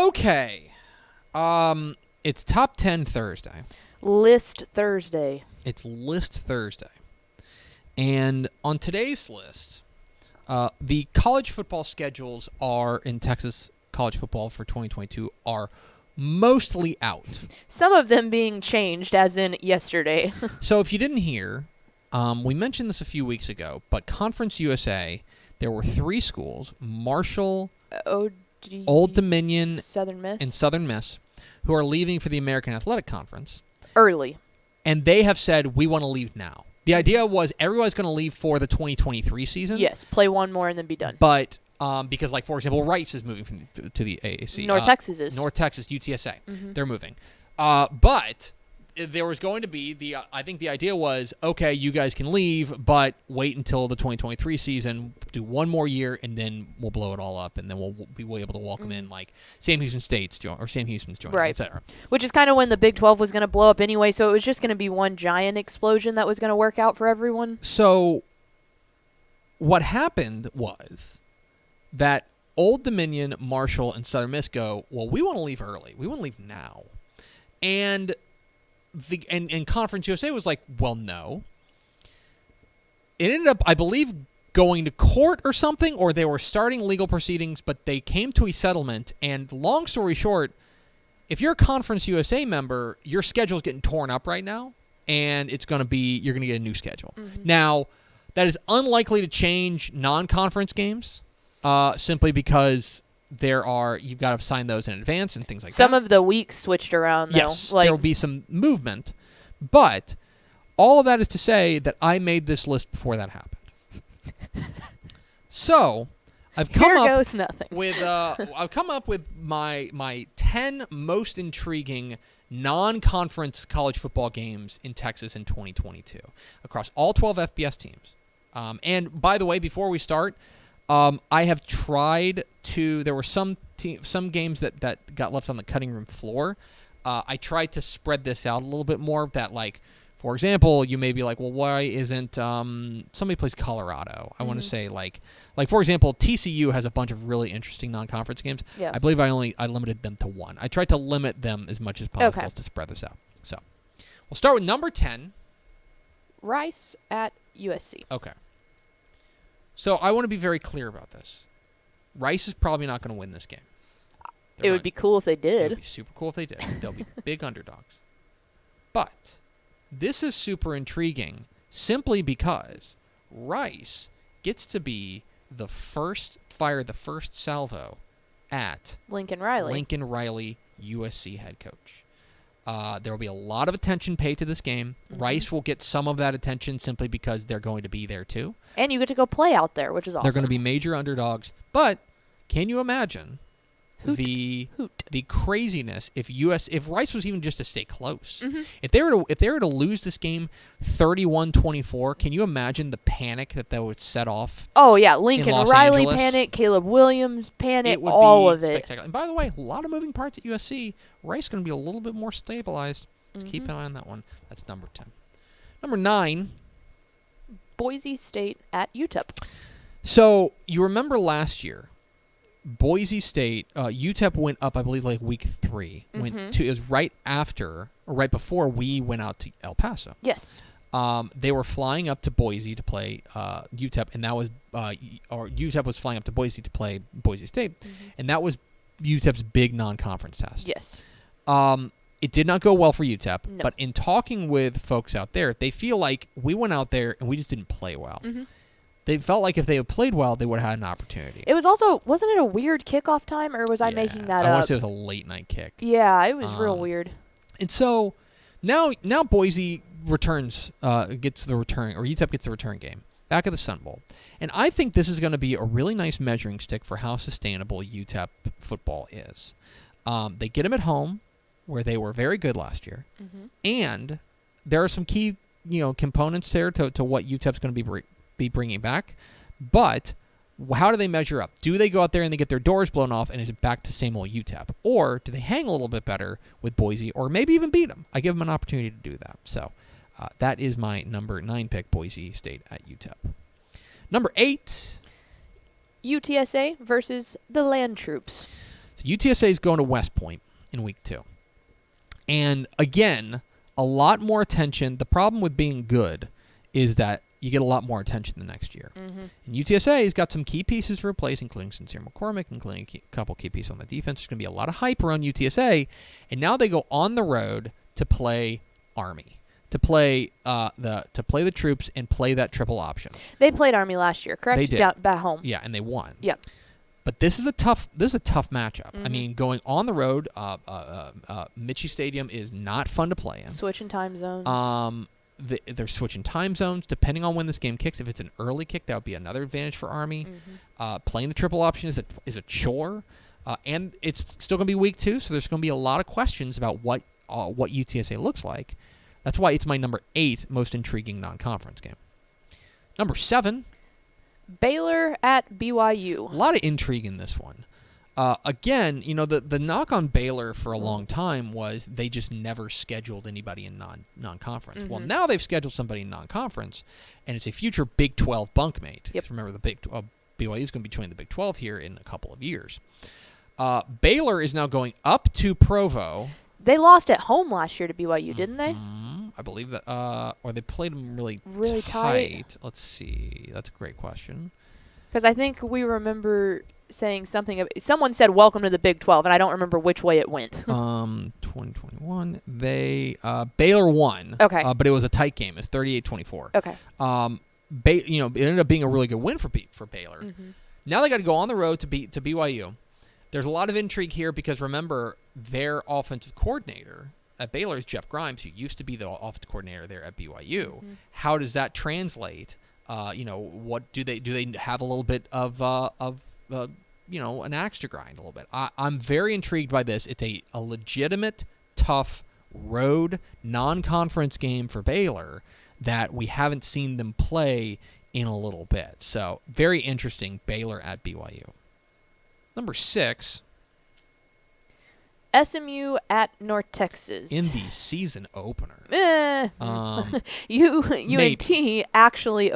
Okay. It's Top 10 Thursday. List Thursday. It's List Thursday. And on today's list, the college football schedules are in Texas college football for 2022 are mostly out. Some of them being changed, as in yesterday. So if you didn't hear, we mentioned this a few weeks ago, but Conference USA, there were 3 schools, Marshall, Old Dominion, Southern Miss, and Southern Miss, who are leaving for the American Athletic Conference. Early. And they have said, we want to leave now. The idea was everybody's going to leave for the 2023 season. Yes, play one more and then be done. But because, like, for example, Rice is moving to the AAC. North Texas is. North Texas, UTSA. Mm-hmm. They're moving. But there was going to be I think the idea was, okay, you guys can leave, but wait until the 2023 season, do one more year, and then we'll blow it all up, and then we'll be able to welcome in, like, Sam Houston State's or Sam Houston's joining, right, etc. Which is kind of when the Big 12 was going to blow up anyway, so it was just going to be one giant explosion that was going to work out for everyone. So what happened was that Old Dominion, Marshall, and Southern Miss go, well, we want to leave early. We want to leave now. And Conference USA was like, well, no. It ended up, I believe, going to court or something, or they were starting legal proceedings, but they came to a settlement. And long story short, if you're a Conference USA member, your schedule's getting torn up right now, and you're going to get a new schedule. Mm-hmm. Now, that is unlikely to change non-conference games, simply because you've got to sign those in advance and things like that. Some of the weeks switched around, though. Yes, there will be some movement. But all of that is to say that I made this list before that happened. So I've come up with my 10 most intriguing non-conference college football games in Texas in 2022 across all 12 FBS teams. And by the way, before we start, I have tried to. There were some games that got left on the cutting room floor. I tried to spread this out a little bit more. That, like, for example, you may be like, well, why isn't somebody plays Colorado? I want to say like for example, TCU has a bunch of really interesting non-conference games. Yeah. I believe I limited them to 1. I tried to limit them as much as possible to spread this out. So we'll start with number 10. Rice at USC. Okay. So I want to be very clear about this. Rice is probably not going to win this game. It would be cool if they did. It would be super cool if they did. They'll be big underdogs. But this is super intriguing simply because Rice gets to be the first salvo at Lincoln Riley, USC head coach. There will be a lot of attention paid to this game. Mm-hmm. Rice will get some of that attention simply because they're going to be there too. And you get to go play out there, which is awesome. They're going to be major underdogs. But can you imagine the craziness if Rice was even just to stay close? Mm-hmm. If they were to lose this game 31-24, can you imagine the panic that would set off? Oh yeah, Lincoln Riley panic, Caleb Williams panic, all of it. And by the way, a lot of moving parts at USC. Rice is going to be a little bit more stabilized. Mm-hmm. Keep an eye on that one. That's number 10. Number 9. Boise State at UTEP. So you remember last year, Boise State, UTEP went up, I believe, like week 3. Mm-hmm. It was right before we went out to El Paso. Yes. They were flying up to Boise to play UTEP, and that was UTEP was flying up to Boise to play Boise State, mm-hmm. and that was UTEP's big non-conference test. Yes. It did not go well for UTEP, no. But in talking with folks out there, they feel like we went out there and we just didn't play well. Mm-hmm. They felt like if they had played well, they would have had an opportunity. It was also, wasn't it a weird kickoff time, or was I making that up? I want to say it was a late-night kick. Yeah, it was real weird. And so now Boise returns, gets the return, or UTEP gets the return game back at the Sun Bowl. And I think this is going to be a really nice measuring stick for how sustainable UTEP football is. They get them at home, where they were very good last year, mm-hmm. and there are some key, components there to what UTEP's going to be bringing back. But how do they measure up? Do they go out there and they get their doors blown off, and is it back to same old UTEP, or do they hang a little bit better with Boise, or maybe even beat them? I give them an opportunity to do that. So that is my number 9 pick, Boise State at UTEP. Number 8. UTSA versus the Land Troops. So UTSA is going to West Point in week 2. And again, a lot more attention. The problem with being good is that you get a lot more attention the next year. Mm-hmm. And UTSA has got some key pieces to replace, including Sincere McCormick, including a couple key pieces on the defense. There's going to be a lot of hype around UTSA. And now they go on the road to play Army, to play the troops and play that triple option. They played Army last year, correct? They did. Down, back home. Yeah, and they won. Yep. But this is a tough matchup. Mm-hmm. I mean, going on the road, Mitchie Stadium is not fun to play in. Switching time zones. They're switching time zones depending on when this game kicks. If it's an early kick, that would be another advantage for Army. Mm-hmm. Playing the triple option is a chore, and it's still going to be week 2, so there's going to be a lot of questions about what UTSA looks like. That's why it's my number 8 most intriguing non-conference game. Number 7. Baylor at BYU. A lot of intrigue in this one. Again, the knock on Baylor for a long time was they just never scheduled anybody in non-conference. Mm-hmm. Well, now they've scheduled somebody in non-conference, and it's a future Big 12 bunkmate. Yep. Remember, BYU is going to be joining the Big 12 here in a couple of years. Baylor is now going up to Provo. They lost at home last year to BYU, didn't they? I believe that, or they played them really tight. Let's see. That's a great question. Because I think we remember saying something. Someone said, "Welcome to the Big 12," and I don't remember which way it went. 2021. Baylor won. Okay. But it was a tight game. It's 38-24. Okay. It ended up being a really good win for Baylor. Mm-hmm. Now they got to go on the road to BYU. There's a lot of intrigue here because remember their offensive coordinator at Baylor is Jeff Grimes, who used to be the offensive coordinator there at BYU. Mm-hmm. How does that translate? What do they have a little bit of an axe to grind a little bit? I'm very intrigued by this. It's a legitimate, tough road non-conference game for Baylor that we haven't seen them play in a little bit. So very interesting. Baylor at BYU. Number 6. SMU at North Texas. In the season opener. UNT actually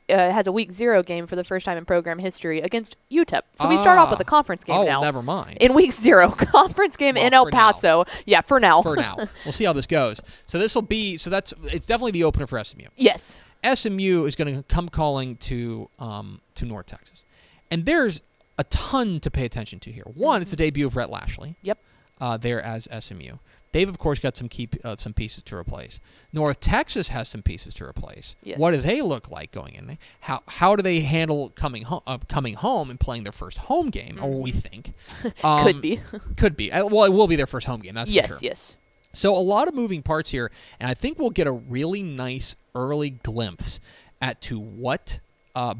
has a week 0 game for the first time in program history against UTEP. So we start off with a conference game now. Oh, never mind. In week 0, conference game in El Paso. Now. Yeah, for now. For now. We'll see how this goes. So it's definitely the opener for SMU. Yes. SMU is going to come calling to North Texas. And there's a ton to pay attention to here. One, it's the debut of Rhett Lashley. Yep. There as SMU. They've, of course, got some pieces to replace. North Texas has some pieces to replace. Yes. What do they look like going in there? How do they handle coming home and playing their first home game, or we think? Could be. Could be. Well, it will be their first home game, that's for sure. Yes. So a lot of moving parts here, and I think we'll get a really nice early glimpse at to what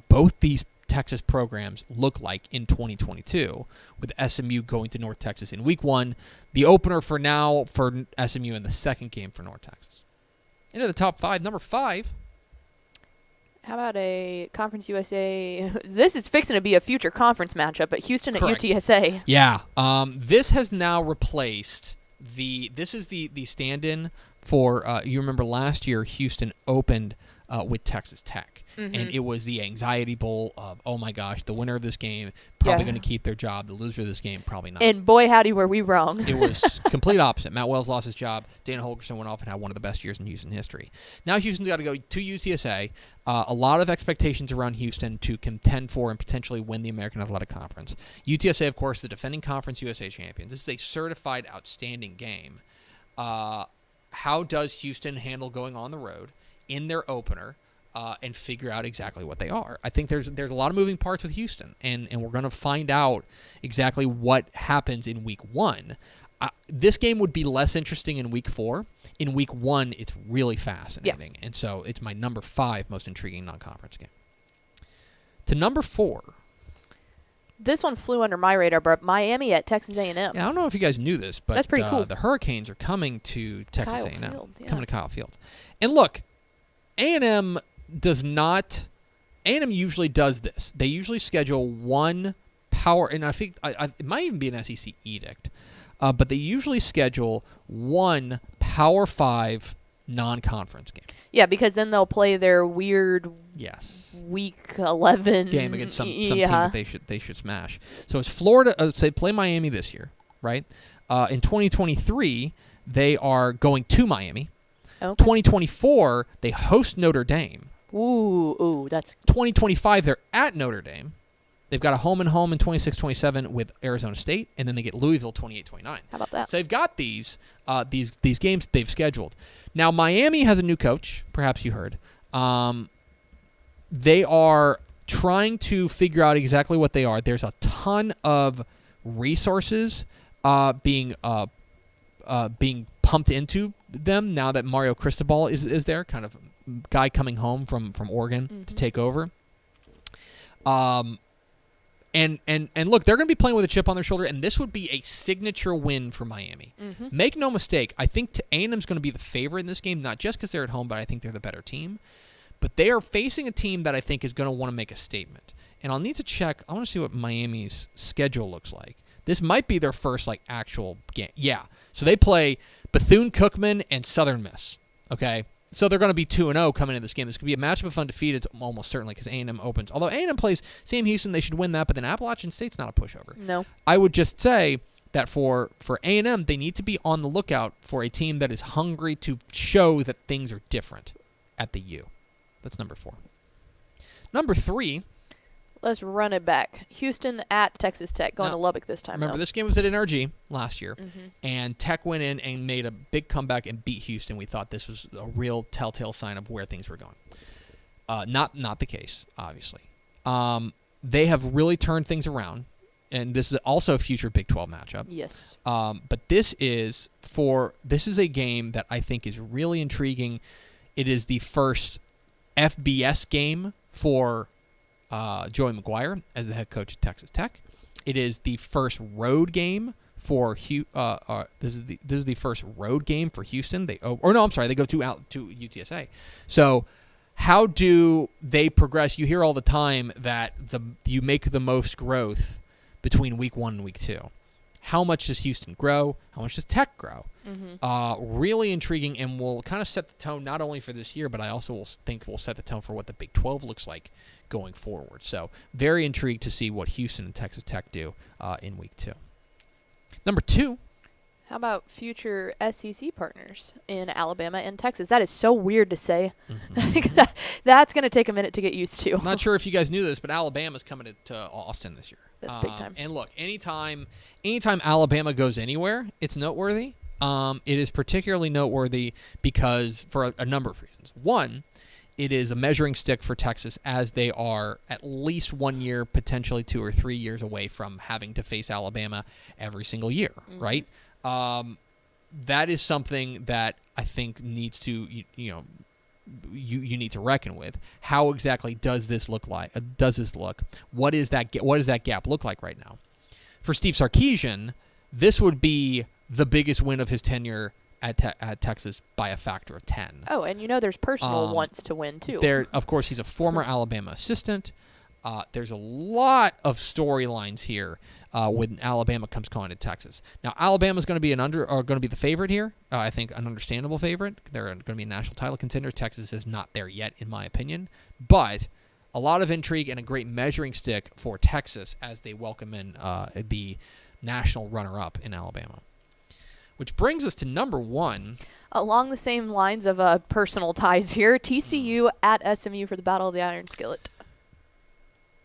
both these Texas programs look like in 2022, with SMU going to North Texas in week 1, the opener for now for SMU, and the second game for North Texas. Into the top 5, number 5. How about a Conference USA? This is fixing to be a future conference matchup, but Houston Correct. at UTSA. Yeah. This has now replaced this is the stand-in for, you remember last year Houston opened with Texas Tech. Mm-hmm. And it was the anxiety bowl of, oh my gosh, the winner of this game probably going to keep their job. The loser of this game, probably not. And boy, howdy, were we wrong. It was complete opposite. Matt Wells lost his job. Dana Holgerson went off and had one of the best years in Houston history. Now Houston's got to go to UTSA. A lot of expectations around Houston to contend for and potentially win the American Athletic Conference. UTSA, of course, the defending Conference USA champion. This is a certified outstanding game. How does Houston handle going on the road in their opener? And figure out exactly what they are. I think there's a lot of moving parts with Houston, and we're going to find out exactly what happens in week 1. This game would be less interesting in week 4. In week 1, it's really fascinating, and so it's my number 5 most intriguing non-conference game. To number 4. This one flew under my radar, but Miami at Texas A&M. Yeah, I don't know if you guys knew this, but that's pretty cool. The Hurricanes are coming to Texas A&M. Coming to Kyle Field. And look, A&M does not. A&M usually does this. They usually schedule one power, and I think it might even be an SEC edict, but they usually schedule one Power 5 non-conference game. Yeah, because then they'll play their weird week 11 game against some team that they should smash. So it's Florida. Say play Miami this year, right? In 2023, they are going to Miami. Okay. 2024, they host Notre Dame. Ooh, that's 2025. They're at Notre Dame. They've got a home and home in 26-27 with Arizona State, and then they get Louisville 28-29. How about that? So they've got these games they've scheduled. Now Miami has a new coach. Perhaps you heard. They are trying to figure out exactly what they are. There's a ton of resources being pumped into them now that Mario Cristobal is there, kind of guy coming home from Oregon to take over. And look, they're going to be playing with a chip on their shoulder, and this would be a signature win for Miami. Mm-hmm. Make no mistake, I think A&M's going to be the favorite in this game, not just because they're at home, but I think they're the better team. But they are facing a team that I think is going to want to make a statement. And I'll need to check. I want to see what Miami's schedule looks like. This might be their first actual game. Yeah. So they play Bethune-Cookman and Southern Miss. Okay. So they're going to be 2-0 coming into this game. This could be a matchup of undefeated, almost certainly, because A&M opens. Although A&M plays Sam Houston, they should win that. But then Appalachian State's not a pushover. No. I would just say that for A&M, they need to be on the lookout for a team that is hungry to show that things are different at the U. That's number 4. Number 3. Let's run it back. Houston at Texas Tech, going to Lubbock this time. Remember, this game was at NRG last year, Mm-hmm. and Tech went in and made a big comeback and beat Houston. We thought this was a real telltale sign of where things were going. Not the case, obviously. They have really turned things around, and this is also a future Big 12 matchup. Yes. But this is a game that I think is really intriguing. It is the first FBS game for Joey McGuire as the head coach at Texas Tech. It is the first road game for this is the first road game for Houston. They go to UTSA. So how do they progress? You hear all the time that you make the most growth between week 1 and week 2. How much does Houston grow? How much does Tech grow? Mm-hmm. Really intriguing, and will kind of set the tone not only for this year, but I also think will set the tone for what the Big 12 looks like going forward. So very intrigued to see what Houston and Texas Tech do in week 2. Number 2. How about future SEC partners in Alabama and Texas? That is so weird to say. Mm-hmm. That's going to take a minute to get used to. I'm not sure if you guys knew this, but Alabama's coming to Austin this year. That's big time. And look, anytime Alabama goes anywhere, it's noteworthy. It is particularly noteworthy because for a number of reasons. One, it is a measuring stick for Texas as they are at least 1 year, potentially 2 or 3 years away from having to face Alabama every single year, right? That is something that I think needs to, you need to reckon with. How exactly does this look like? What is that gap look like right now? For Steve Sarkisian, this would be the biggest win of his tenure at Texas by a factor of 10. Oh, and there's personal wants to win too. Of course, he's a former Alabama assistant. There's a lot of storylines here when Alabama comes calling to Texas. Now, Alabama's going to be going to be the favorite here. I think an understandable favorite. They're going to be a national title contender. Texas is not there yet, in my opinion. But a lot of intrigue and a great measuring stick for Texas as they welcome in the national runner-up in Alabama. Which brings us to number 1. Along the same lines of personal ties here, TCU at SMU for the Battle of the Iron Skillet.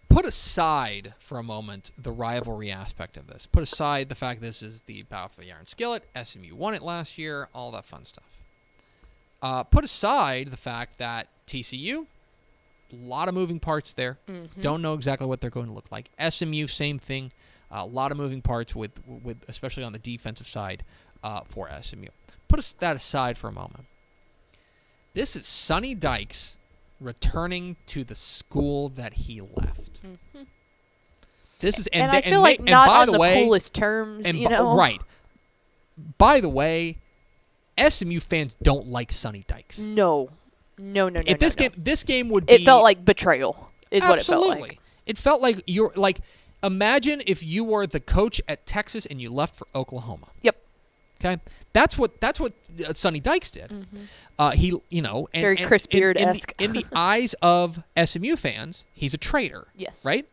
Put aside for a moment the rivalry aspect of this. Put aside the fact this is the Battle for the Iron Skillet. SMU won it last year. All that fun stuff. Put aside the fact that TCU, a lot of moving parts there. Mm-hmm. Don't know exactly what they're going to look like. SMU, same thing. A lot of moving parts with especially on the defensive side for SMU. Put that aside for a moment. This is Sonny Dykes returning to the school that he left. Mm-hmm. This is and I feel like not on the coolest terms, Right. By the way, SMU fans don't like Sonny Dykes. No. This game would be. It felt like betrayal. Is what it felt like. It felt like you're like. Imagine if you were the coach at Texas and you left for Oklahoma. Yep. Okay, that's what Sonny Dykes did. He, and Very Chris Beard-esque. in the eyes of SMU fans, he's a traitor. Yes. Right.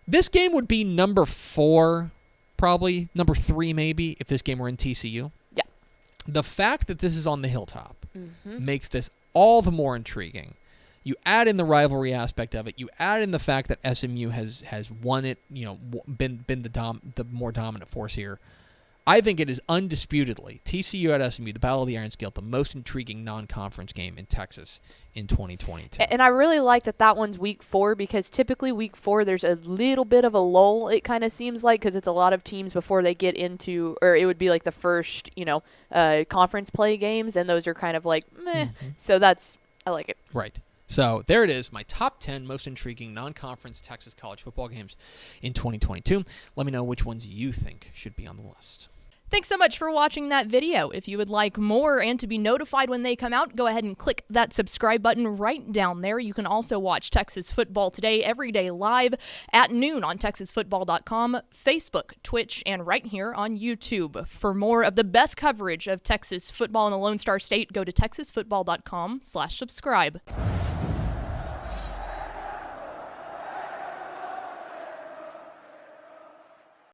This game would be number 4, probably number 3, maybe if this game were in TCU. Yeah. The fact that this is on the Hilltop makes this all the more intriguing. You add in the rivalry aspect of it. You add in the fact that SMU has won it. Been the more dominant force here. I think it is undisputedly TCU at SMU, the Battle of the Iron Scale, the most intriguing non-conference game in Texas in 2022. And I really like that one's week 4, because typically week 4 there's a little bit of a lull, it kind of seems like, because it's a lot of teams before they get into, or it would be like the first, conference play games, and those are kind of like meh. So I like it. Right. So there it is, my top 10 most intriguing non-conference Texas college football games in 2022. Let me know which ones you think should be on the list. Thanks so much for watching that video. If you would like more and to be notified when they come out, go ahead and click that subscribe button right down there. You can also watch Texas Football Today every day live at noon on TexasFootball.com, Facebook, Twitch, and right here on YouTube. For more of the best coverage of Texas football in the Lone Star State, go to TexasFootball.com/subscribe.